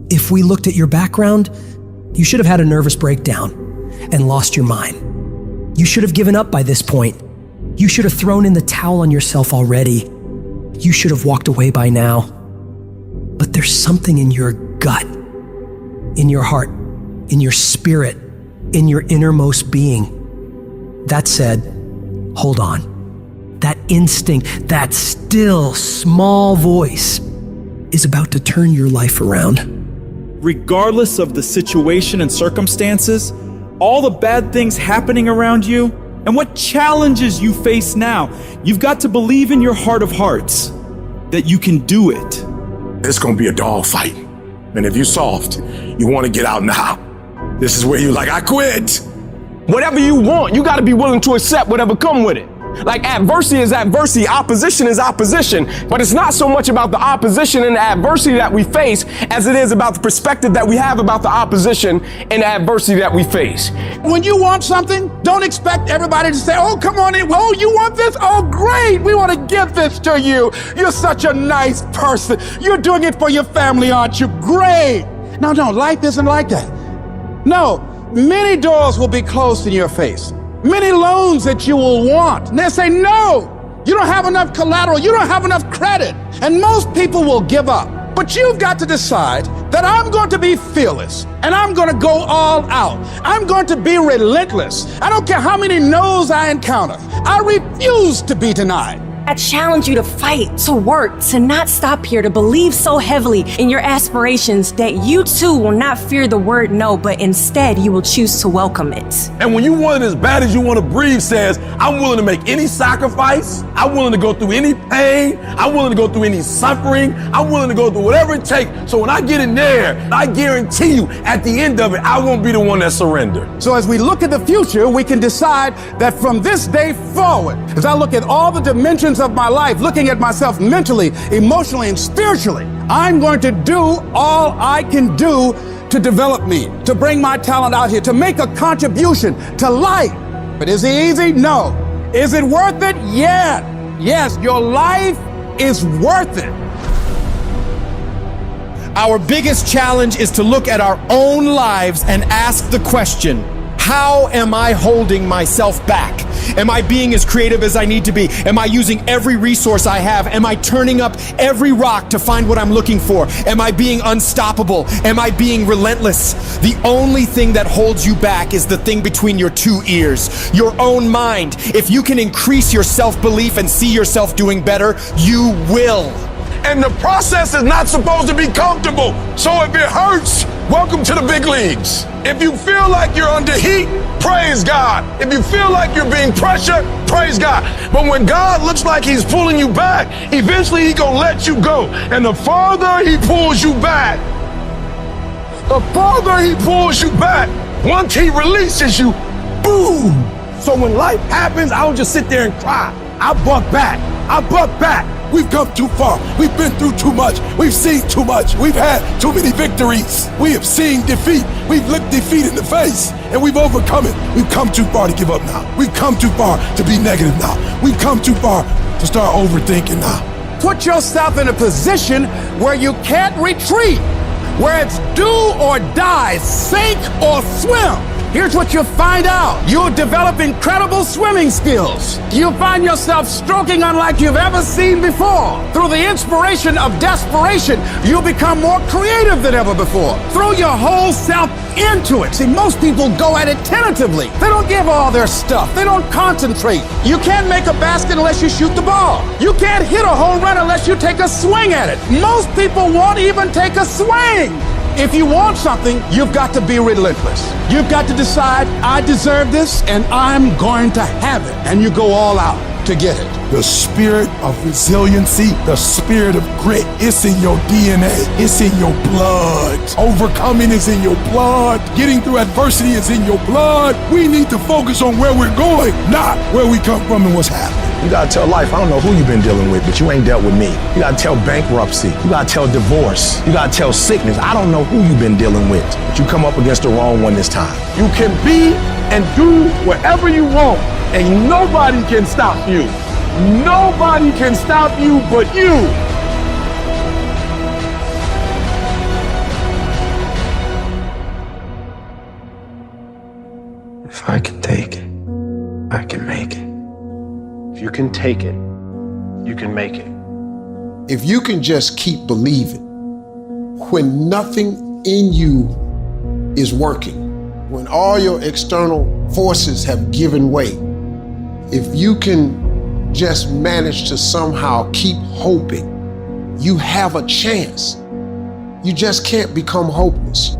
If we looked at your background, you should have had a nervous breakdown and lost your mind. You should have given up by this point. You should have thrown in the towel on yourself already. You should have walked away by now. But there's something in your gut, in your heart, in your spirit, in your innermost being that said, hold on. That instinct, that still small voice is about to turn your life around. Regardless of the situation and circumstances, all the bad things happening around you, and what challenges you face now, you've got to believe in your heart of hearts that you can do it. It's gonna be a dog fight. And if you're soft, you wanna get out now. This is where you're like, I quit. Whatever you want, you gotta be willing to accept whatever come with it. Like adversity is adversity, opposition is opposition, but it's not so much about the opposition and the adversity that we face as it is about the perspective that we have about the opposition and the adversity that we face. When you want something, don't expect everybody to say, oh, come on in. Oh, you want this? Oh, great. We want to give this to you. You're such a nice person. You're doing it for your family, aren't you? Great. No, life isn't like that. No, many doors will be closed in your face. Many loans that you will want. And they'll say, no, you don't have enough collateral. You don't have enough credit. And most people will give up. But you've got to decide that I'm going to be fearless and I'm going to go all out. I'm going to be relentless. I don't care how many no's I encounter. I refuse to be denied. I challenge you to fight, to work, to not stop here, to believe so heavily in your aspirations that you too will not fear the word no, but instead you will choose to welcome it. And when you want it as bad as you want to breathe says, I'm willing to make any sacrifice. I'm willing to go through any pain. I'm willing to go through any suffering. I'm willing to go through whatever it takes. So when I get in there, I guarantee you at the end of it, I won't be the one that surrendered. So as we look at the future, we can decide that from this day forward, as I look at all the dimensions of my life, looking at myself mentally, emotionally, and spiritually, I'm going to do all I can do to develop me, to bring my talent out here, to make a contribution to life. But is it easy? No. Is it worth it? Yeah. Yes, your life is worth it. Our biggest challenge is to look at our own lives and ask the question, how am I holding myself back? Am I being as creative as I need to be? Am I using every resource I have? Am I turning up every rock to find what I'm looking for? Am I being unstoppable? Am I being relentless? The only thing that holds you back is the thing between your two ears, your own mind. If you can increase your self-belief and see yourself doing better, you will. And the process is not supposed to be comfortable. So if it hurts, welcome to the big leagues. If you feel like you're under heat, praise God. If you feel like you're being pressured, praise God. But when God looks like he's pulling you back, eventually he's gonna let you go. And the farther he pulls you back, once he releases you, boom. So when life happens, I don't just sit there and cry. I buck back. We've come too far. We've been through too much. We've seen too much. We've had too many victories. We have seen defeat. We've looked defeat in the face and we've overcome it. We've come too far to give up now. We've come too far to be negative now. We've come too far to start overthinking now. Put yourself in a position where you can't retreat, where it's do or die, sink or swim. Here's what you'll find out. You'll develop incredible swimming skills. You'll find yourself stroking unlike you've ever seen before. Through the inspiration of desperation, you'll become more creative than ever before. Throw your whole self into it. See, most people go at it tentatively. They don't give all their stuff. They don't concentrate. You can't make a basket unless you shoot the ball. You can't hit a home run unless you take a swing at it. Most people won't even take a swing. If you want something, you've got to be relentless. You've got to decide, I deserve this and I'm going to have it. And you go all out to get it. The spirit of resiliency, the spirit of grit, it's in your DNA. It's in your blood. Overcoming is in your blood. Getting through adversity is in your blood. We need to focus on where we're going, not where we come from and what's happening. You gotta tell life, I don't know who you've been dealing with, but you ain't dealt with me. You gotta tell bankruptcy. You gotta tell divorce. You gotta tell sickness. I don't know who you've been dealing with, but you come up against the wrong one this time. You can be and do whatever you want, and nobody can stop you. Nobody can stop you but you. can take it, you can make it. If you can just keep believing, when nothing in you is working, when all your external forces have given way, if you can just manage to somehow keep hoping, you have a chance. You just can't become hopeless.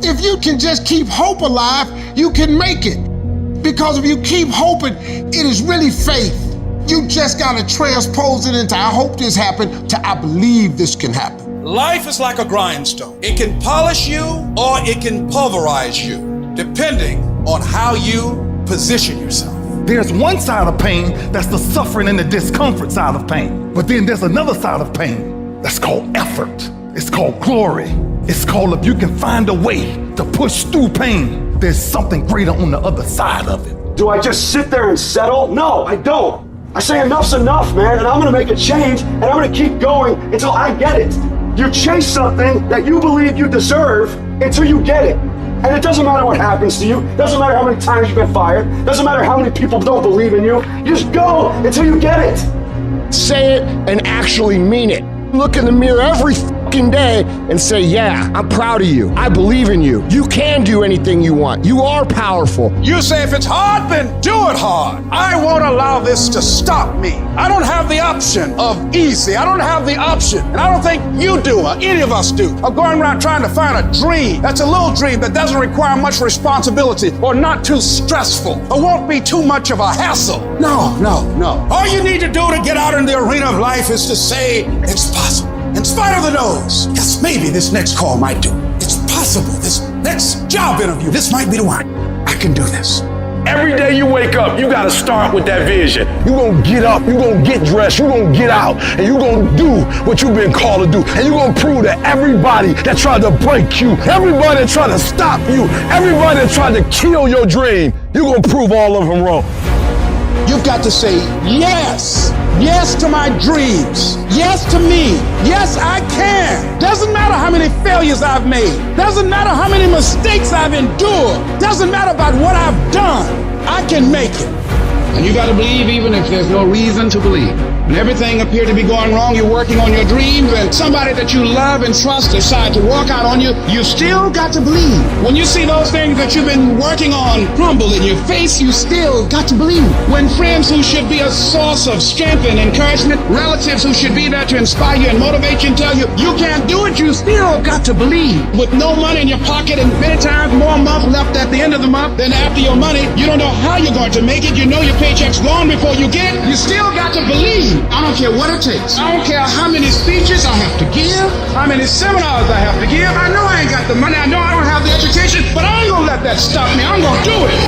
If you can just keep hope alive, you can make it. Because if you keep hoping, it is really faith. You just gotta transpose it into I hope this happened to I believe this can happen. Life is like a grindstone. It can polish you or it can pulverize you, depending on how you position yourself. There's one side of pain that's the suffering and the discomfort side of pain. But then there's another side of pain that's called effort. It's called glory. It's called if you can find a way to push through pain, there's something greater on the other side of it. Do I just sit there and settle? No, I don't. I say enough's enough, man, and I'm gonna make a change, and I'm gonna keep going until I get it. You chase something that you believe you deserve until you get it. And it doesn't matter what happens to you, doesn't matter how many times you've been fired, doesn't matter how many people don't believe in you, you just go until you get it. Say it and actually mean it. Look in the mirror every fucking day and say, yeah, I'm proud of you. I believe in you. You can do anything you want. You are powerful. You say if it's hard, then do it hard. I won't allow this to stop me. I don't have the option of easy. I don't have the option, and I don't think you do, or any of us do, of going around trying to find a dream that's a little dream that doesn't require much responsibility or not too stressful or won't be too much of a hassle. No. All you need to do to get out in the arena of life is to say, it's possible. In spite of the no's, yes, maybe this next call might do. It's possible. This next job interview, this might be the one. I can do this. Every day you wake up, you gotta start with that vision. You gonna get up, you gonna get dressed, you gonna get out, and you gonna do what you've been called to do. And you gonna prove to everybody that tried to break you, everybody that tried to stop you, everybody that tried to kill your dream, you gonna prove all of them wrong. You've got to say yes. Yes to my dreams. Yes to me. Yes, I can. Doesn't matter how many failures I've made. Doesn't matter how many mistakes I've endured. Doesn't matter about what I've done. I can make it. And you got to believe even if there's no reason to believe. When everything appears to be going wrong, you're working on your dreams, and somebody that you love and trust decide to walk out on you, you still got to believe. When you see those things that you've been working on crumble in your face, you still got to believe. When friends who should be a source of strength and encouragement, relatives who should be there to inspire you and motivate you and tell you you can't do it, you still got to believe. With no money in your pocket and many times more month left at the end of the month than after your money, you don't know how you're going to make it. You know your paycheck's gone before you get it. You still got to believe. I don't care what it takes. I don't care how many speeches I have to give, how many seminars I have to give. I know I ain't got the money. I know I don't have the education, but I ain't gonna let that stop me. I'm gonna do it.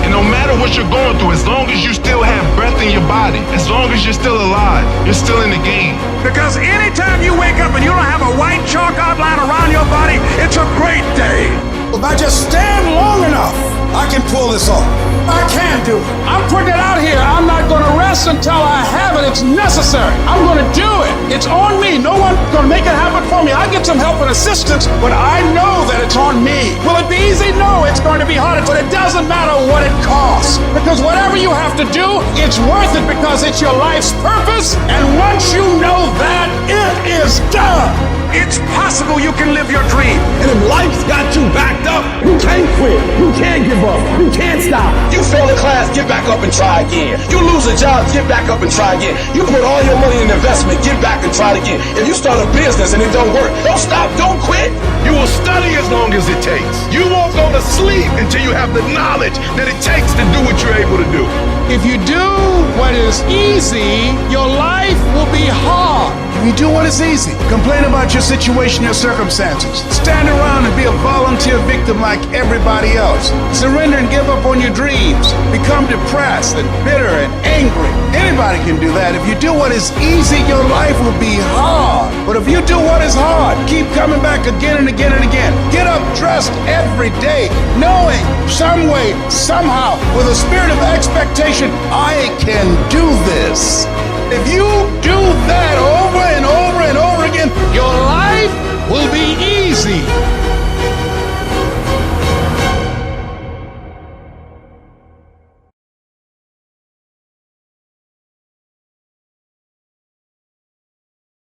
And no matter what you're going through, as long as you still have breath in your body, as long as you're still alive, you're still in the game. Because anytime you wake up and you don't have a white chalk outline around your body, it's a great day. If I just stand long enough, I can pull this off. I can do it. I'm putting it out here. I'm not going to rest until I have it. It's necessary. I'm going to do it. It's on me. No one's going to make it happen for me. I get some help and assistance, but I know that it's on me. Will it be easy? No, it's going to be hard, but it doesn't matter what it costs. Because whatever you have to do, it's worth it because it's your life's purpose. And once you know that, it is done. It's possible you can live your dream. And if life's got you backed up, you can't quit, you can't give up, you can't stop. You fail in class, get back up and try again. You lose a job, get back up and try again. You put all your money in investment, get back and try it again. If you start a business and it don't work, don't stop, don't quit. You will study as long as it takes. You won't go to sleep until you have the knowledge that it takes to do what you're able to do. If you do what is easy, your life will be hard. If you do what is easy, complain about your situation, your circumstances. Stand around and be a volunteer victim like everybody else. Surrender and give up on your dreams. Become depressed and bitter and angry. Anybody can do that. If you do what is easy, your life will be hard. But if you do what is hard, keep coming back again and again and again. Get up dressed every day, knowing some way, somehow, with a spirit of expectation, I can do this. If you do that over and over and over again, your life will be easy.